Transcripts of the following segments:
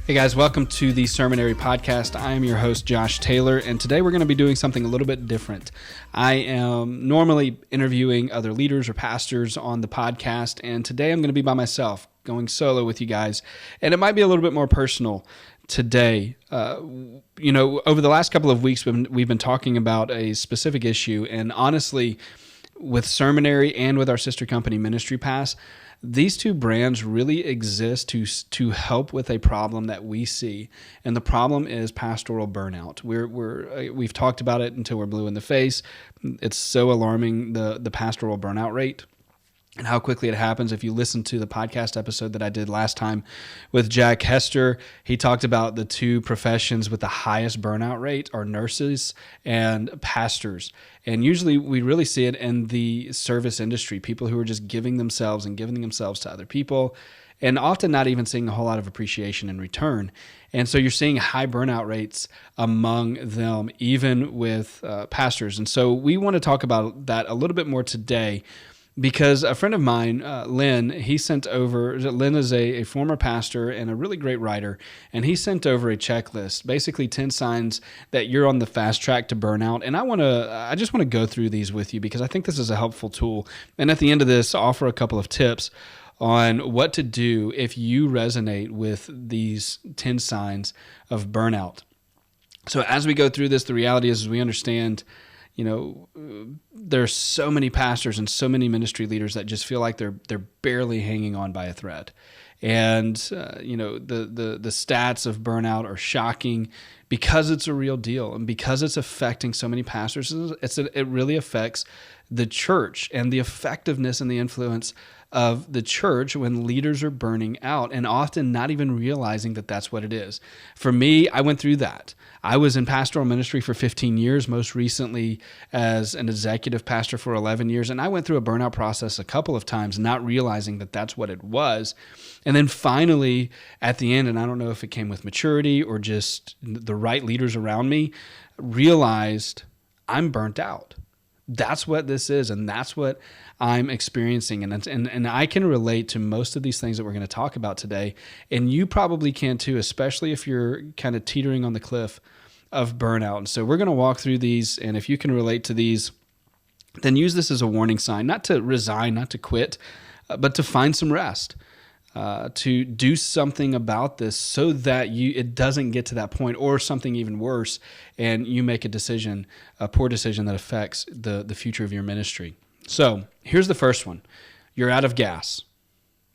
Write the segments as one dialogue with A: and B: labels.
A: Hey guys, welcome to the Sermonary podcast. I am your host, Josh Taylor, and today we're going to be doing something a little bit different. I am normally interviewing other leaders or pastors on the podcast, and today I'm going to be by myself, going solo with you guys, and it might be a little bit more personal today. Over the last couple of weeks, we've been talking about a specific issue, and honestly, with Sermonary and with our sister company, Ministry Pass, these two brands really exist to help with a problem that we see, and the problem is pastoral burnout. We've talked about it until we're blue in the face. It's so alarming, the pastoral burnout rate and how quickly it happens. If you listen to the podcast episode that I did last time with Jack Hester, he talked about the two professions with the highest burnout rate are nurses and pastors. And usually we really see it in the service industry, people who are just giving themselves to other people, and often not even seeing a whole lot of appreciation in return. And so you're seeing high burnout rates among them, even with pastors. And so we want to talk about that a little bit more today, because a friend of mine, Lynn, Lynn is a former pastor and a really great writer, and he sent over a checklist, basically 10 signs that you're on the fast track to burnout. And I just want to go through these with you because I think this is a helpful tool. And at the end of this, offer a couple of tips on what to do if you resonate with these 10 signs of burnout. So as we go through this, the reality is we understand, there's so many pastors and so many ministry leaders that just feel like they're barely hanging on by a thread. And, the stats of burnout are shocking because it's a real deal and because it's affecting so many pastors. It really affects the church and the effectiveness and the influence of the church when leaders are burning out and often not even realizing that that's what it is. For me, I went through that. I was in pastoral ministry for 15 years, most recently as an executive pastor for 11 years, and I went through a burnout process a couple of times, not realizing that that's what it was. And then finally, at the end, and I don't know if it came with maturity or just the right leaders around me, realized I'm burnt out. That's what this is, and that's what I'm experiencing. And I can relate to most of these things that we're going to talk about today, and you probably can too, especially if you're kind of teetering on the cliff of burnout. And so we're going to walk through these, and if you can relate to these, then use this as a warning sign, not to resign, not to quit, but to find some rest, to do something about this so that it doesn't get to that point or something even worse, and you make a poor decision that affects the future of your ministry. So here's the first one. You're out of gas.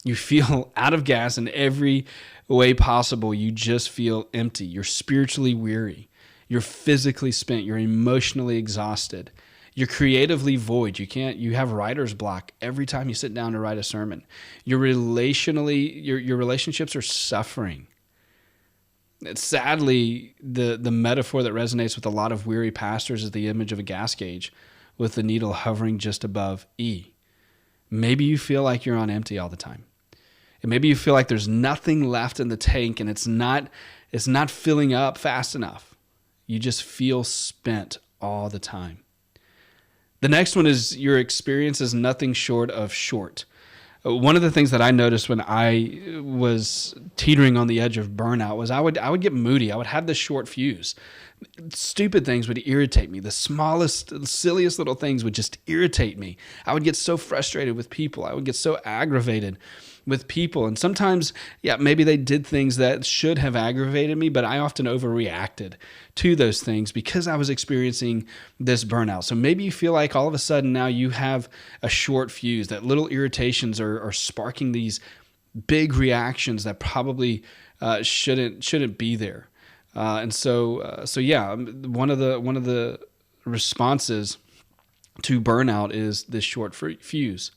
A: You feel out of gas in every way possible. You just feel empty. You're spiritually weary. You're physically spent. You're emotionally exhausted. You're creatively void. You have writer's block every time you sit down to write a sermon. Your relationships are suffering. Sadly, the metaphor that resonates with a lot of weary pastors is the image of a gas gauge with the needle hovering just above E. Maybe you feel like you're on empty all the time. And maybe you feel like there's nothing left in the tank and it's not filling up fast enough. You just feel spent all the time. The next one is your experience is nothing short of short. One of the things that I noticed when I was teetering on the edge of burnout was I would get moody. I would have this short fuse. Stupid things would irritate me. The smallest, silliest little things would just irritate me. I would get so frustrated with people. I would get so aggravated with people. And sometimes, maybe they did things that should have aggravated me, but I often overreacted to those things because I was experiencing this burnout. So maybe you feel like all of a sudden now you have a short fuse, that little irritations are sparking these big reactions that probably shouldn't be there. One of the responses to burnout is this short fuse.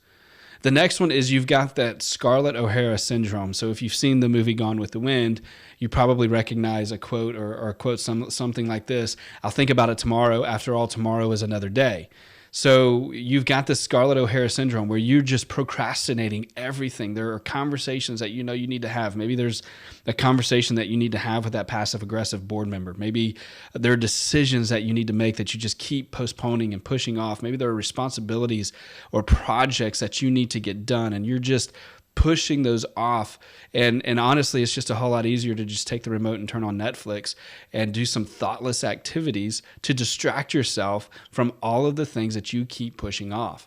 A: The next one is you've got that Scarlett O'Hara syndrome. So if you've seen the movie Gone with the Wind, you probably recognize a quote or quote something like this: "I'll think about it tomorrow. After all, tomorrow is another day." So you've got this Scarlett O'Hara syndrome where you're just procrastinating everything. There are conversations that you need to have. Maybe there's a conversation that you need to have with that passive-aggressive board member. Maybe there are decisions that you need to make that you just keep postponing and pushing off. Maybe there are responsibilities or projects that you need to get done, and you're just pushing those off. And honestly, it's just a whole lot easier to just take the remote and turn on Netflix and do some thoughtless activities to distract yourself from all of the things that you keep pushing off.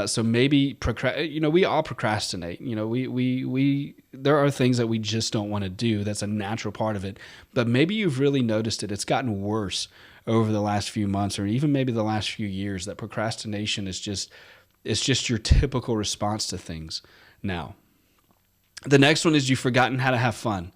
A: So maybe, we all procrastinate. There are things that we just don't want to do. That's a natural part of it. But maybe you've really noticed it. It's gotten worse over the last few months, or even maybe the last few years, that procrastination is just your typical response to things now. The next one is you've forgotten how to have fun.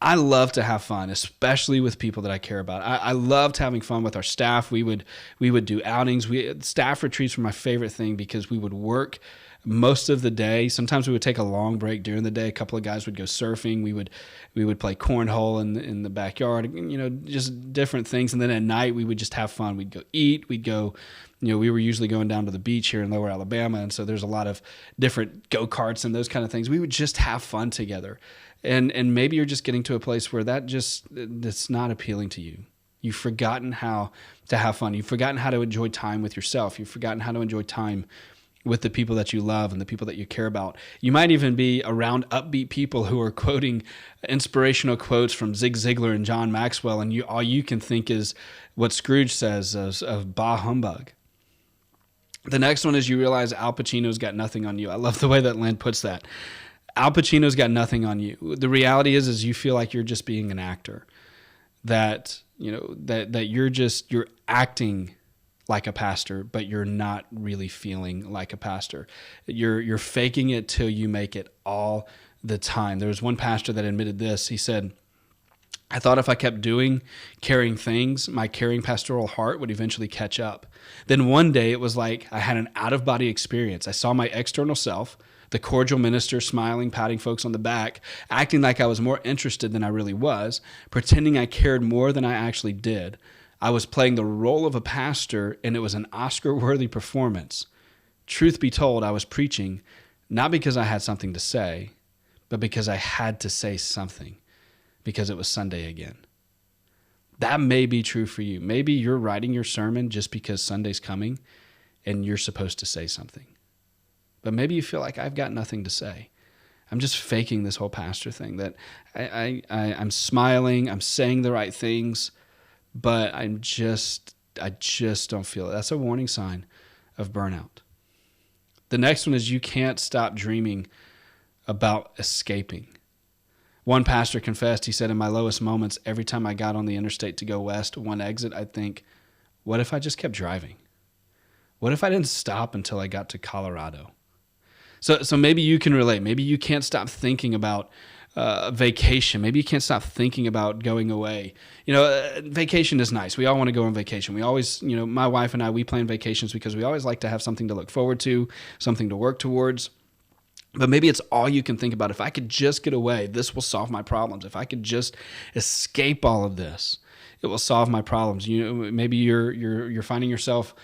A: I love to have fun, especially with people that I care about. I loved having fun with our staff. We would do outings. Staff retreats were my favorite thing because we would work most of the day. Sometimes we would take a long break during the day. A couple of guys would go surfing. We would play cornhole in the backyard, just different things. And then at night we would just have fun. We'd go eat. We'd go, we were usually going down to the beach here in Lower Alabama. And so there's a lot of different go-karts and those kind of things. We would just have fun together. And maybe you're just getting to a place where that's not appealing to you. You've forgotten how to have fun. You've forgotten how to enjoy time with yourself. You've forgotten how to enjoy time with the people that you love and the people that you care about. You might even be around upbeat people who are quoting inspirational quotes from Zig Ziglar and John Maxwell, and all you can think is what Scrooge says of bah humbug. The next one is you realize Al Pacino's got nothing on you. I love the way that Lynn puts that. Al Pacino's got nothing on you. The reality is you feel like you're just being an actor, that you're acting like a pastor, but you're not really feeling like a pastor. You're faking it till you make it all the time. There was one pastor that admitted this. He said, I thought if I kept doing caring things, my caring pastoral heart would eventually catch up. Then one day it was like I had an out-of-body experience. I saw my external self, the cordial minister, smiling, patting folks on the back, acting like I was more interested than I really was, pretending I cared more than I actually did. I was playing the role of a pastor, and it was an Oscar-worthy performance. Truth be told, I was preaching not because I had something to say, but because I had to say something, because it was Sunday again. That may be true for you. Maybe you're writing your sermon just because Sunday's coming, and you're supposed to say something. But maybe you feel like I've got nothing to say. I'm just faking this whole pastor thing, that I'm smiling, I'm saying the right things, but I just don't feel it. That's a warning sign of burnout. The next one is you can't stop dreaming about escaping. One pastor confessed, he said, in my lowest moments, every time I got on the interstate to go west, one exit, I'd think, what if I just kept driving? What if I didn't stop until I got to Colorado? So maybe you can relate. Maybe you can't stop thinking about vacation. Maybe you can't stop thinking about going away. Vacation is nice. We all want to go on vacation. We always, my wife and I, we plan vacations because we always like to have something to look forward to, something to work towards. But maybe it's all you can think about. If I could just get away, this will solve my problems. If I could just escape all of this, it will solve my problems. Maybe you're finding yourself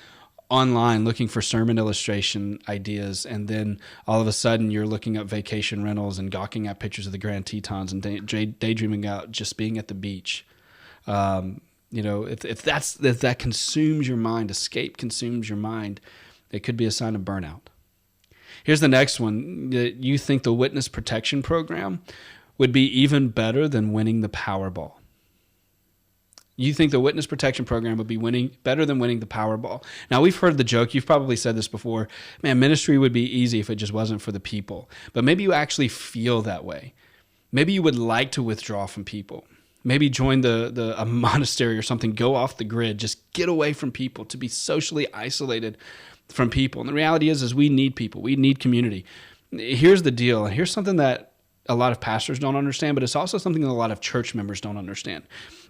A: online looking for sermon illustration ideas, and then all of a sudden you're looking up vacation rentals and gawking at pictures of the Grand Tetons and daydreaming about just being at the beach. If that consumes your mind, escape consumes your mind, it could be a sign of burnout. Here's the next one. You think the witness protection program would be even better than winning the Powerball. You think the witness protection program would be better than winning the Powerball. Now, we've heard the joke. You've probably said this before. Man, ministry would be easy if it just wasn't for the people. But maybe you actually feel that way. Maybe you would like to withdraw from people. Maybe join a monastery or something. Go off the grid. Just get away from people, to be socially isolated from people. And the reality is we need people. We need community. Here's the deal. And here's something that a lot of pastors don't understand, but it's also something that a lot of church members don't understand.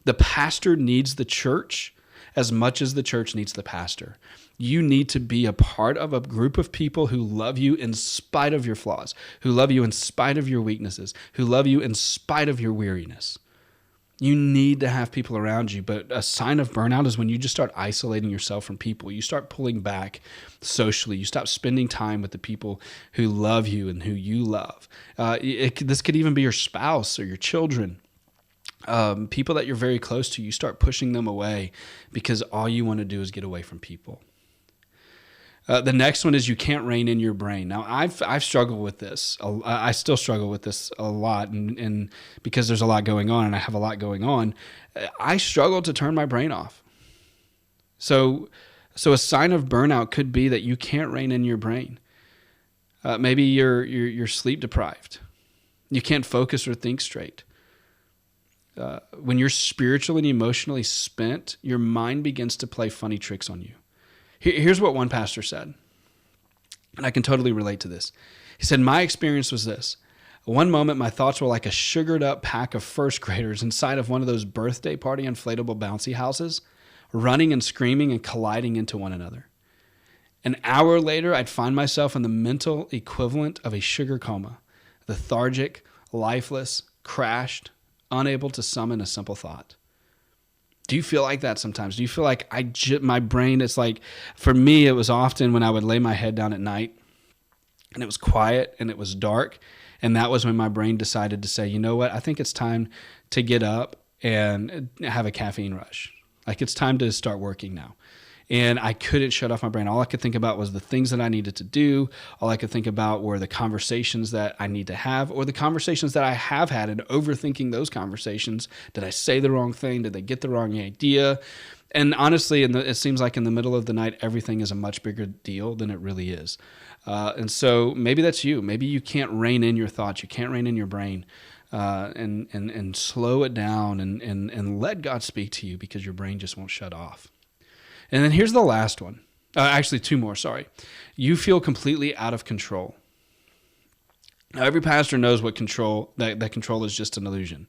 A: The pastor needs the church as much as the church needs the pastor. You need to be a part of a group of people who love you in spite of your flaws, who love you in spite of your weaknesses, who love you in spite of your weariness. You need to have people around you, but a sign of burnout is when you just start isolating yourself from people. You start pulling back socially. You stop spending time with the people who love you and who you love. This could even be your spouse or your children. People that you're very close to, you start pushing them away because all you want to do is get away from people. The next one is you can't rein in your brain. Now, I've struggled with this. I still struggle with this a lot, and because there's a lot going on, and I have a lot going on, I struggle to turn my brain off. So a sign of burnout could be that you can't rein in your brain. Maybe you're sleep deprived. You can't focus or think straight. When you're spiritually and emotionally spent, your mind begins to play funny tricks on you. Here's what one pastor said, and I can totally relate to this. He said, my experience was this. One moment, my thoughts were like a sugared up pack of first graders inside of one of those birthday party inflatable bouncy houses, running and screaming and colliding into one another. An hour later, I'd find myself in the mental equivalent of a sugar coma, lethargic, lifeless, crashed, unable to summon a simple thought. Do you feel like that sometimes? Do you feel like my brain, it's like, for me, it was often when I would lay my head down at night and it was quiet and it was dark. And that was when my brain decided to say, you know what? I think it's time to get up and have a caffeine rush. Like, it's time to start working now. And I couldn't shut off my brain. All I could think about was the things that I needed to do. All I could think about were the conversations that I need to have, or the conversations that I have had, and overthinking those conversations. Did I say the wrong thing? Did they get the wrong idea? And honestly, it seems like in the middle of the night, everything is a much bigger deal than it really is. And so maybe that's you. Maybe you can't rein in your thoughts. You can't rein in your brain. And slow it down and let God speak to you, because your brain just won't shut off. And then here's the last one. Actually, two more, sorry. You feel completely out of control. Now, every pastor knows what control, that control is just an illusion.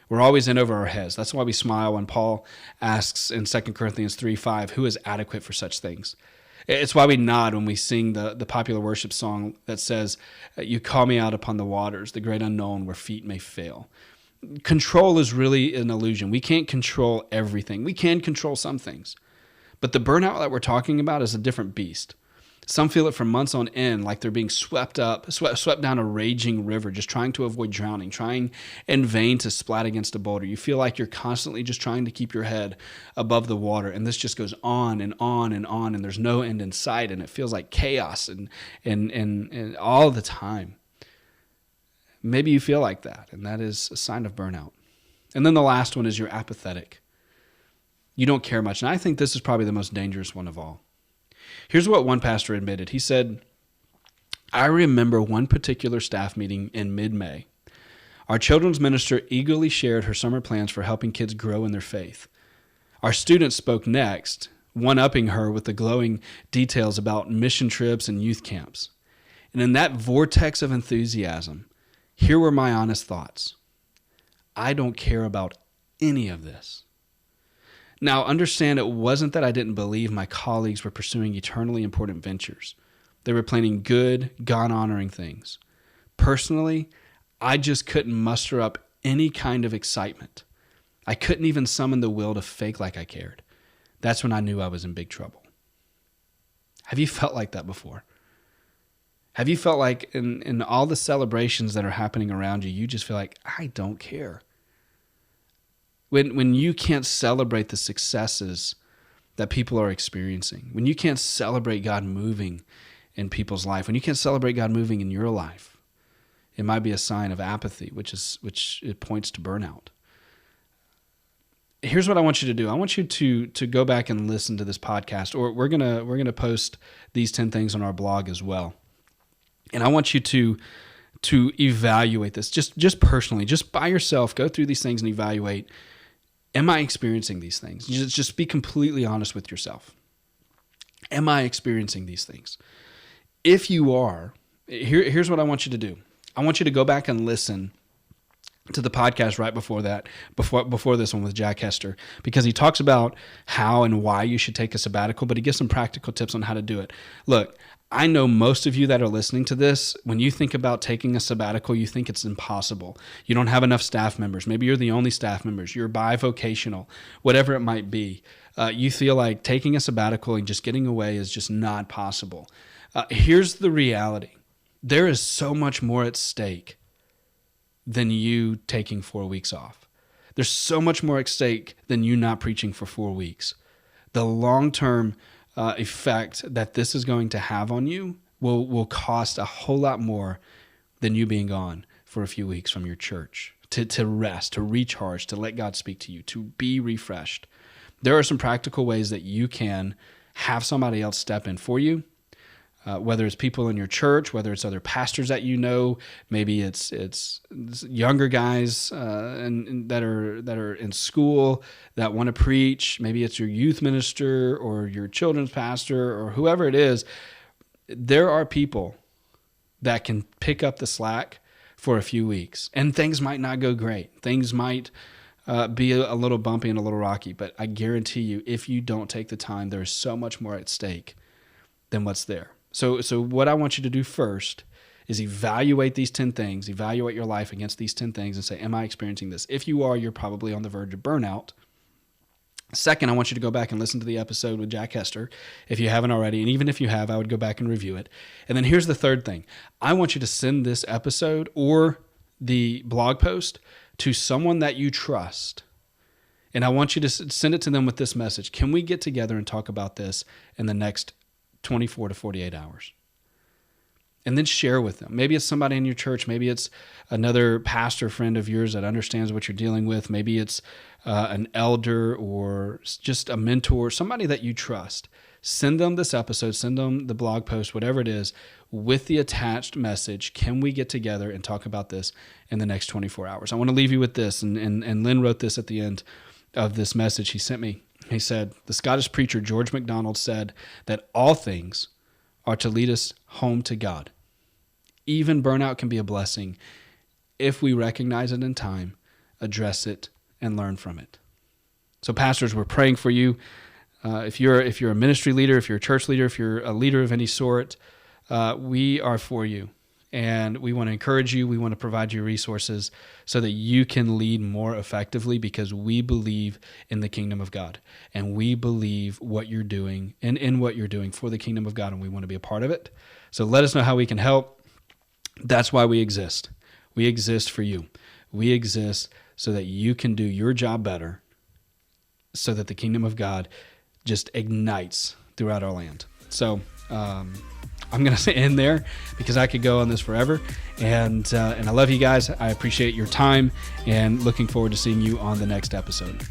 A: We're always in over our heads. That's why we smile when Paul asks in 2 Corinthians 3:5, who is adequate for such things? It's why we nod when we sing the popular worship song that says, you call me out upon the waters, the great unknown where feet may fail. Control is really an illusion. We can't control everything. We can control some things. But the burnout that we're talking about is a different beast. Some feel it for months on end, like they're being swept down a raging river, just trying to avoid drowning, trying in vain to splat against a boulder. You feel like you're constantly just trying to keep your head above the water, and this just goes on and on and on, and there's no end in sight, and it feels like chaos and all the time. Maybe you feel like that, and that is a sign of burnout. And then the last one is you're apathetic. You don't care much. And I think this is probably the most dangerous one of all. Here's what one pastor admitted. He said, I remember one particular staff meeting in mid-May. Our children's minister eagerly shared her summer plans for helping kids grow in their faith. Our students spoke next, one-upping her with the glowing details about mission trips and youth camps. And in that vortex of enthusiasm, here were my honest thoughts. I don't care about any of this. Now, understand, it wasn't that I didn't believe my colleagues were pursuing eternally important ventures. They were planning good, God-honoring things. Personally, I just couldn't muster up any kind of excitement. I couldn't even summon the will to fake like I cared. That's when I knew I was in big trouble. Have you felt like that before? Have you felt like in all the celebrations that are happening around you, you just feel like, I don't care? When you can't celebrate the successes that people are experiencing, when you can't celebrate God moving in people's life, when you can't celebrate God moving in your life, it might be a sign of apathy, which it points to burnout. Here's what I want you to do. I want you to go back and listen to this podcast, or we're gonna post these 10 things on our blog as well. And I want you to evaluate this just personally, just by yourself. Go through these things and evaluate. Am I experiencing these things? Just be completely honest with yourself. Am I experiencing these things? If you are, here's what I want you to do. I want you to go back and listen to the podcast right before that, before this one with Jack Hester, because he talks about how and why you should take a sabbatical, but he gives some practical tips on how to do it. Look, I know most of you that are listening to this, when you think about taking a sabbatical, you think it's impossible. You don't have enough staff members. Maybe you're the only staff members. You're bivocational, whatever it might be. You feel like taking a sabbatical and just getting away is just not possible. Here's the reality. There is so much more at stake than you taking 4 weeks off. There's so much more at stake than you not preaching for 4 weeks. The long-term effect that this is going to have on you will cost a whole lot more than you being gone for a few weeks from your church, to rest, to recharge, to let God speak to you, to be refreshed. There are some practical ways that you can have somebody else step in for you, whether it's people in your church, whether it's other pastors that you know, maybe it's younger guys and that are in school that want to preach. Maybe it's your youth minister or your children's pastor or whoever it is. There are people that can pick up the slack for a few weeks, and things might not go great. Things might be a little bumpy and a little rocky, but I guarantee you, if you don't take the time, there's so much more at stake than what's there. So what I want you to do first is evaluate these 10 things, evaluate your life against these 10 things and say, am I experiencing this? If you are, you're probably on the verge of burnout. Second, I want you to go back and listen to the episode with Jack Hester if you haven't already. And even if you have, I would go back and review it. And then here's the third thing. I want you to send this episode or the blog post to someone that you trust. And I want you to send it to them with this message. Can we get together and talk about this in the next 24 to 48 hours? And then share with them. Maybe it's somebody in your church. Maybe it's another pastor friend of yours that understands what you're dealing with. Maybe it's an elder or just a mentor, somebody that you trust. Send them this episode, send them the blog post, whatever it is, with the attached message. Can we get together and talk about this in the next 24 hours? I want to leave you with this. And Lynn wrote this at the end of this message he sent me. He said, the Scottish preacher George MacDonald said that all things are to lead us home to God. Even burnout can be a blessing if we recognize it in time, address it, and learn from it. So pastors, we're praying for you. If you're a ministry leader, if you're a church leader, if you're a leader of any sort, we are for you. And we want to encourage you. We want to provide you resources so that you can lead more effectively, because we believe in the kingdom of God. And we believe what you're doing and in what you're doing for the kingdom of God, and we want to be a part of it. So let us know how we can help. That's why we exist. We exist for you. We exist so that you can do your job better, so that the kingdom of God just ignites throughout our land. So I'm going to end there because I could go on this forever. And I love you guys. I appreciate your time and looking forward to seeing you on the next episode.